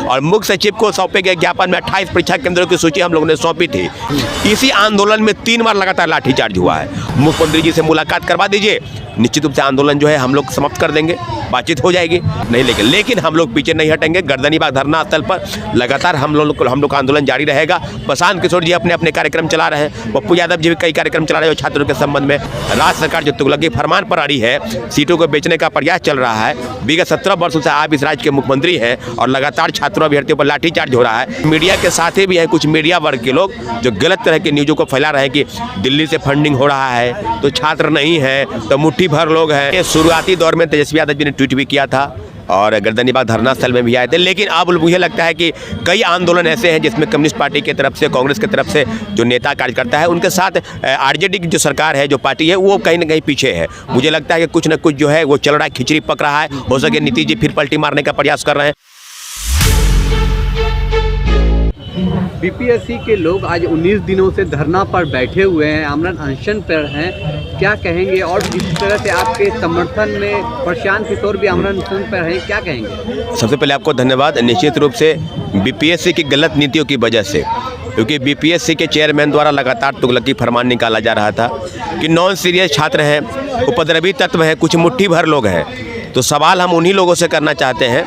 और मुख्य सचिव को सौंपे गए ज्ञापन में 28 परीक्षा केंद्रों की सूची हम लोगों ने सौंपी थी। इसी आंदोलन में 3 बार लगातार लाठीचार्ज हुआ है। मुख्यमंत्री जी से मुलाकात करवा दीजिए, निश्चित रूप से आंदोलन जो है हम लोग समाप्त कर देंगे, बातचीत हो जाएगी। नहीं लेकिन हम लोग पीछे नहीं हटेंगे। गर्दनीबाग धरना स्थल पर लगातार हम लोग का आंदोलन जारी रहेगा। प्रशांत किशोर जी अपने कार्यक्रम चला रहे हैं, पप्पू यादव जी भी कई कार्यक्रम चला रहे हैं छात्रों के संबंध में। राज्य सरकार जो तुगलकी फरमान पर अड़ी है, सीटों को बेचने का प्रयास चल रहा है। विगत 17 वर्षों से आप इस राज्य के मुख्यमंत्री हैं और लगातार छात्रों अभ्यर्थियों पर लाठीचार्ज हो रहा है। मीडिया के साथ भी है कुछ मीडिया वर्ग के लोग जो गलत तरह की न्यूज़ों को फैला रहे हैं कि दिल्ली से फंडिंग हो रहा है तो छात्र नहीं है तो मुट्ठी भर लोग हैं। ये शुरुआती दौर में तेजस्वी यादव जी ने ट्वीट भी किया था और गर्दनीबाग धरना स्थल में भी आए थे। लेकिन अब मुझे लगता है कि कई आंदोलन ऐसे हैं जिसमें कम्युनिस्ट पार्टी की तरफ से, कांग्रेस की तरफ से जो नेता कार्यकर्ता है उनके साथ आरजेडी की जो सरकार है, जो पार्टी है, वो कहीं ना कहीं पीछे है। मुझे लगता है कि कुछ न कुछ जो है वो चल रहा है, खिचड़ी पक रहा है। हो सके नीतीश जी फिर पलटी मारने का प्रयास कर रहे हैं। बीपीएससी के लोग आज 19 दिनों से धरना पर बैठे हुए हैं, आमरण अनशन पर हैं, क्या कहेंगे? और जिस तरह से आपके समर्थन में प्रशांत किशोर भी आमरण अनशन पर हैं, क्या कहेंगे? सबसे पहले आपको धन्यवाद। निश्चित रूप से बीपीएससी की गलत नीतियों की वजह से, क्योंकि बीपीएससी के चेयरमैन द्वारा लगातार तुगलकी फरमान निकाला जा रहा था कि नॉन सीरियस छात्र हैं, उपद्रवी तत्व हैं, कुछ मुट्ठी भर लोग हैं। तो सवाल हम उन्हीं लोगों से करना चाहते हैं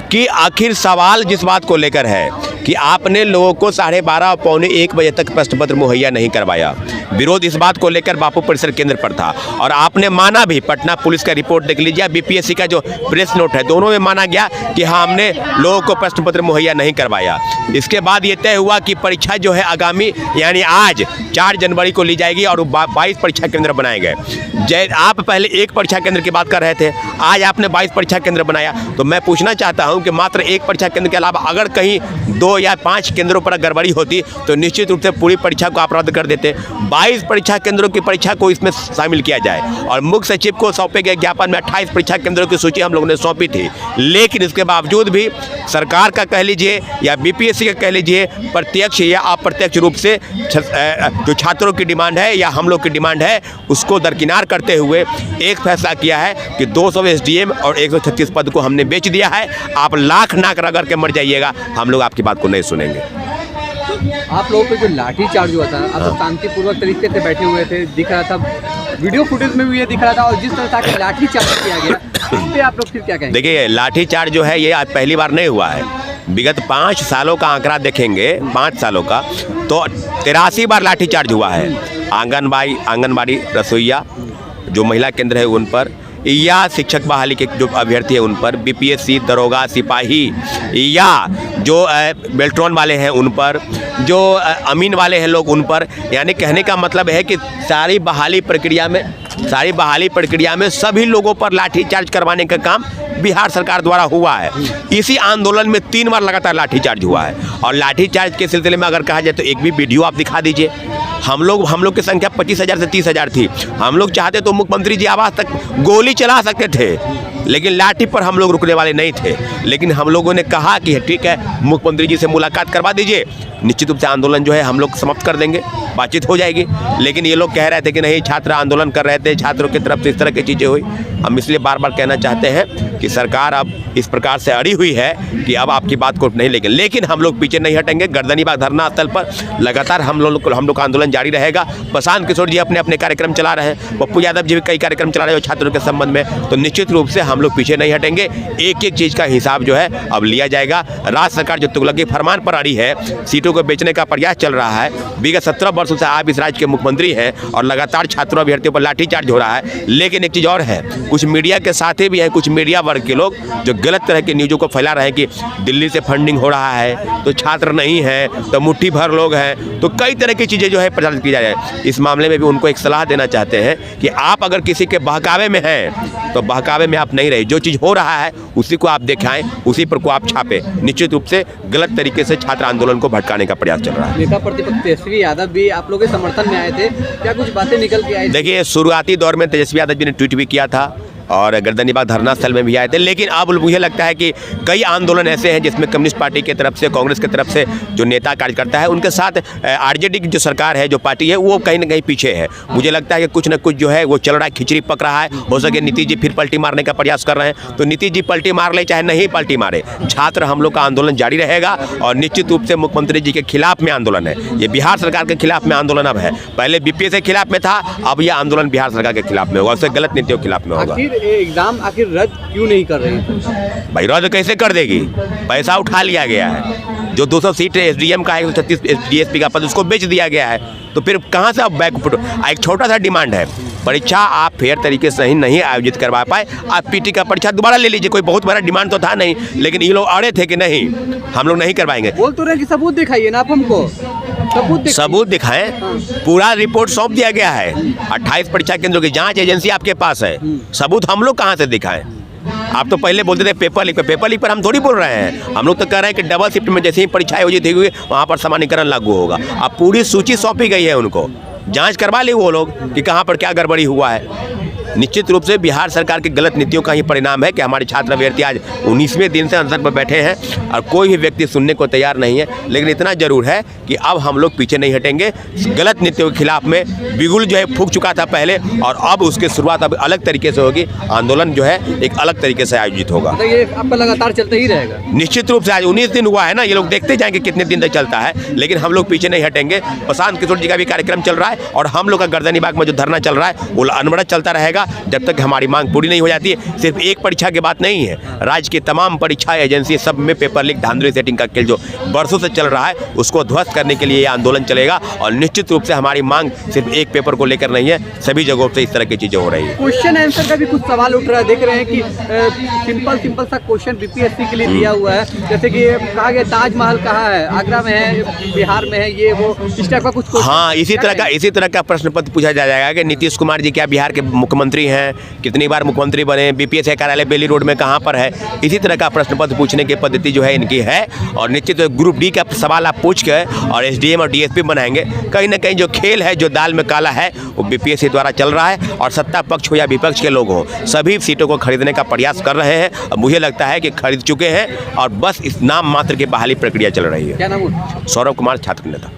कि आखिर सवाल जिस बात को लेकर है कि आपने लोगों को 12:30 और पौने 1 बजे तक प्रश्न पत्र मुहैया नहीं करवाया। विरोध इस बात को लेकर बापू परिसर केंद्र पर था और आपने माना भी। पटना पुलिस का रिपोर्ट देख लीजिए, बीपीएससी का जो प्रेस नोट है, दोनों में माना गया कि हाँ, हमने लोगों को प्रश्न पत्र मुहैया नहीं करवाया। इसके बाद ये तय हुआ कि परीक्षा जो है आगामी यानी आज 4 जनवरी को ली जाएगी और 22 परीक्षा केंद्र बनाए गए। आप पहले एक परीक्षा केंद्र की बात कर रहे थे, आज आपने 22 परीक्षा केंद्र बनाया। तो मैं पूछना चाहता हूँ कि मात्र एक परीक्षा केंद्र के अलावा अगर कहीं 2 या 5 केंद्रों पर गड़बड़ी होती तो निश्चित रूप से पूरी परीक्षा को आप रद्द कर देते। 22 परीक्षा केंद्रों की परीक्षा को इसमें शामिल किया जाए और मुख्य सचिव को सौंपे गए ज्ञापन में 28 परीक्षा केंद्रों की सूची हम लोगों ने सौंपी थी। लेकिन इसके बावजूद भी सरकार का कह लीजिए या बीपीएससी का कह लीजिए, प्रत्यक्ष या अप्रत्यक्ष रूप से जो छात्रों की डिमांड है या हम लोग की डिमांड है उसको दरकिनार करते हुए एक फैसला किया है कि 200 एसडीएम और 136 पद को हमने बेच दिया है। आप लाख नाक रगड़ के मर जाइएगा, हम लोग आपकी बात को नहीं सुनेंगे। आप लोगों पे जो लाठीचार्ज हुआ था, आप तो शांतिपूर्वक तरीके से बैठे हुए थे, दिख रहा था, वीडियो फुटेज में भी ये दिख रहा था, और जिस तरह से लाठीचार्ज किया गया उस पर आप लोग फिर क्या कहेंगे? देखिए, लाठीचार्ज जो है ये आज पहली बार नहीं हुआ है। विगत 5 सालों का आंकड़ा देखेंगे, 5 सालों का, तो 83 बार लाठीचार्ज हुआ है। आंगनबाड़ी रसोइया जो महिला केंद्र है उन पर, या शिक्षक बहाली के जो अभ्यर्थी है उन पर, बीपीएससी, दरोगा, सिपाही, या जो बेल्ट्रॉन वाले हैं उन पर, जो अमीन वाले हैं लोग उन पर। यानी कहने का मतलब है कि सारी बहाली प्रक्रिया में सभी लोगों पर लाठीचार्ज करवाने का काम बिहार सरकार द्वारा हुआ है। इसी आंदोलन में 3 बार लगातार लाठीचार्ज हुआ है और लाठीचार्ज के सिलसिले में अगर कहा जाए तो एक भी वीडियो आप दिखा दीजिए। हम लोग की संख्या 25,000 से 30,000 थी। हम लोग चाहते तो मुख्यमंत्री जी आवास तक गोली चला सकते थे, लेकिन लाठी पर हम लोग रुकने वाले नहीं थे। लेकिन हम लोगों ने कहा कि ठीक है, मुख्यमंत्री जी से मुलाकात करवा दीजिए, निश्चित रूप से आंदोलन जो है हम लोग समाप्त कर देंगे, बातचीत हो जाएगी। लेकिन ये लोग कह रहे थे कि नहीं, छात्र आंदोलन कर रहे थे, छात्रों की तरफ से इस तरह की चीज़ें हुई। हम इसलिए बार बार कहना चाहते हैं कि सरकार अब इस प्रकार से अड़ी हुई है कि अब आपकी बात को नहीं लेकिन हम लोग पीछे नहीं हटेंगे। गर्दनीबाग धरना स्थल पर लगातार हम लोग का आंदोलन जारी रहेगा। प्रशांत किशोर जी अपने कार्यक्रम चला रहे हैं, पप्पू यादव जी भी कई कार्यक्रम चला रहे हैं छात्रों के संबंध में। तो निश्चित रूप से हम लोग पीछे नहीं हटेंगे। एक चीज़ का हिसाब जो है अब लिया जाएगा। राज्य सरकार जो तुगलकी फरमान पर अड़ी है, सीटों को बेचने का प्रयास चल रहा है। विगत 17 वर्षों से आप इस राज्य के मुख्यमंत्री हैं और लगातार छात्रों अभ्यर्थियों पर लाठीचार्ज हो रहा है। लेकिन एक चीज़ और है, कुछ मीडिया के साथ भी है कुछ मीडिया वर्ग के लोग जो गलत तरह की न्यूज़ों को फैला रहे हैं कि दिल्ली से फंडिंग हो रहा है तो छात्र नहीं है तो मुट्ठी भर लोग हैं। तो कई तरह की चीज़ें जो है प्रचारित की जा रही है। इस मामले में भी उनको एक सलाह देना चाहते हैं कि आप अगर किसी के बहकावे में हैं तो बहकावे में आप नहीं रहे। जो चीज़ हो रहा है उसी को आप दिखाएं, उसी पर को आप छापें। निश्चित रूप से गलत तरीके से छात्र आंदोलन को भटकाने का प्रयास चल रहा है। नेता प्रतिपक्ष तेजस्वी यादव भी आप लोगों के समर्थन में आए थे, क्या कुछ बातें निकल के आई? देखिए, शुरुआती दौर में तेजस्वी यादव जी ने ट्वीट भी किया था और गर्दनीबाग धरना स्थल में भी आए थे। लेकिन अब मुझे लगता है कि कई आंदोलन ऐसे हैं जिसमें कम्युनिस्ट पार्टी की तरफ से, कांग्रेस की तरफ से जो नेता कार्यकर्ता है, उनके साथ आरजेडी की जो सरकार है, जो पार्टी है, वो कहीं ना कहीं पीछे है। मुझे लगता है कि कुछ न कुछ जो है वो चल रहा है, खिचड़ी पक रहा है। हो सके नीतीश जी फिर पलटी मारने का प्रयास कर रहे हैं, तो नीतीश जी पलटी मार ले चाहे नहीं पलटी मारे, छात्र हम लोग का आंदोलन जारी रहेगा। और निश्चित रूप से मुख्यमंत्री जी के खिलाफ में आंदोलन है, ये बिहार सरकार के खिलाफ में आंदोलन अब है। पहले बीपीएस के खिलाफ में था, अब यह आंदोलन बिहार सरकार के खिलाफ में होगा, उससे गलत नीतियों के खिलाफ में होगा। आखिर एग्जाम आखिर रद्द क्यों नहीं कर रही है? भाई रद्द कैसे कर देगी? पैसा उठा लिया गया है, जो 200 सीट एसडीएम का है, 136 डीएसपी का पद, उसको बेच दिया गया है, तो फिर कहाँ से अब बैक? एक छोटा सा डिमांड है, परीक्षा आप फेयर तरीके से नहीं आयोजित करवा पाए, आप पीटी का परीक्षा दोबारा ले लीजिए। कोई बहुत बड़ा डिमांड तो था नहीं, लेकिन ये लोग अड़े थे कि नहीं हम लोग नहीं करवाएंगे। बोल तो रहे कि सबूत दिखाइए ना आप हमको, सबूत दिखाएं। पूरा रिपोर्ट सौंप दिया गया है, 28 परीक्षा केंद्रों की जांच एजेंसी आपके पास है, सबूत हम लोग कहाँ से दिखाएं? आप तो पहले बोलते थे पेपर लीक पर हम थोड़ी बोल रहे हैं, हम लोग तो कह रहे हैं कि डबल शिफ्ट में जैसे ही परीक्षा आयोजित हुई वहाँ पर सामान्यीकरण लागू होगा। अब पूरी सूची सौंपी गई है, उनको जांच करवा ली वो लोग कि कहाँ पर क्या गड़बड़ी हुआ है। निश्चित रूप से बिहार सरकार की गलत नीतियों का ही परिणाम है कि हमारे छात्र अभ्यर्थी आज 19वें दिन से अनशन पर बैठे हैं और कोई भी व्यक्ति सुनने को तैयार नहीं है। लेकिन इतना जरूर है कि अब हम लोग पीछे नहीं हटेंगे। गलत नीतियों के खिलाफ में बिगुल जो है फूंक चुका था पहले, और अब उसकी शुरुआत अब अलग तरीके से होगी। आंदोलन जो है एक अलग तरीके से आयोजित होगा। तो ये आपका लगातार चलता ही रहेगा? निश्चित रूप से आज 19 दिन हुआ है ना, ये लोग देखते जाएंगे कितने दिन तक चलता है, लेकिन हम लोग पीछे नहीं हटेंगे। प्रशांत किशोर जी का भी कार्यक्रम चल रहा है और हम लोग का गर्दनीबाग में जो धरना चल रहा है वो अनवरत चलता रहेगा जब तक हमारी मांग पूरी नहीं हो जाती है। सिर्फ एक परीक्षा की बात नहीं है, राज्य की तमाम परीक्षा एजेंसी सब में पेपर लीक धांधली सेटिंग का खेल जो वर्षों से चल रहा है उसको ध्वस्त करने के लिए ये आंदोलन चलेगा। और निश्चित रूप से हमारी मांग सिर्फ एक पेपर को लेकर नहीं है, सभी जगहों से इस तरह की चीजें हो रही है। क्वेश्चन आंसर का भी कुछ सवाल उठ रहा है, देख रहे हैं कि सिंपल सा क्वेश्चन बीपीएससी के लिए दिया हुआ है, जैसे कि कहा गया ताजमहल कहाँ है, आगरा में है, बिहार में है, ये वो इस टाइप का कुछ। हाँ, इसी तरह का प्रश्न पत्र पूछा जाएगा कि नीतीश कुमार जी क्या बिहार के मुख्यमंत्री हैं, कितनी बार मुख्यमंत्री बने, बीपीएससी कार्यालय बेली रोड में कहाँ पर है, इसी तरह का प्रश्न पत्र पूछने की पद्धति जो है इनकी है। और निश्चित ग्रुप डी का सवाल आप पूछ के और एसडीएम और डीएसपी बनाएंगे। कहीं ना कहीं जो खेल है, जो दाल में काला है, वो बीपीएससी द्वारा चल रहा है और सत्ता पक्ष हो या विपक्ष के लोग हों, सभी सीटों को खरीदने का प्रयास कर रहे हैं। और मुझे लगता है कि खरीद चुके हैं और बस इस नाम मात्र की बहाली प्रक्रिया चल रही है। क्या नाम है? सौरभ कुमार, छात्र नेता।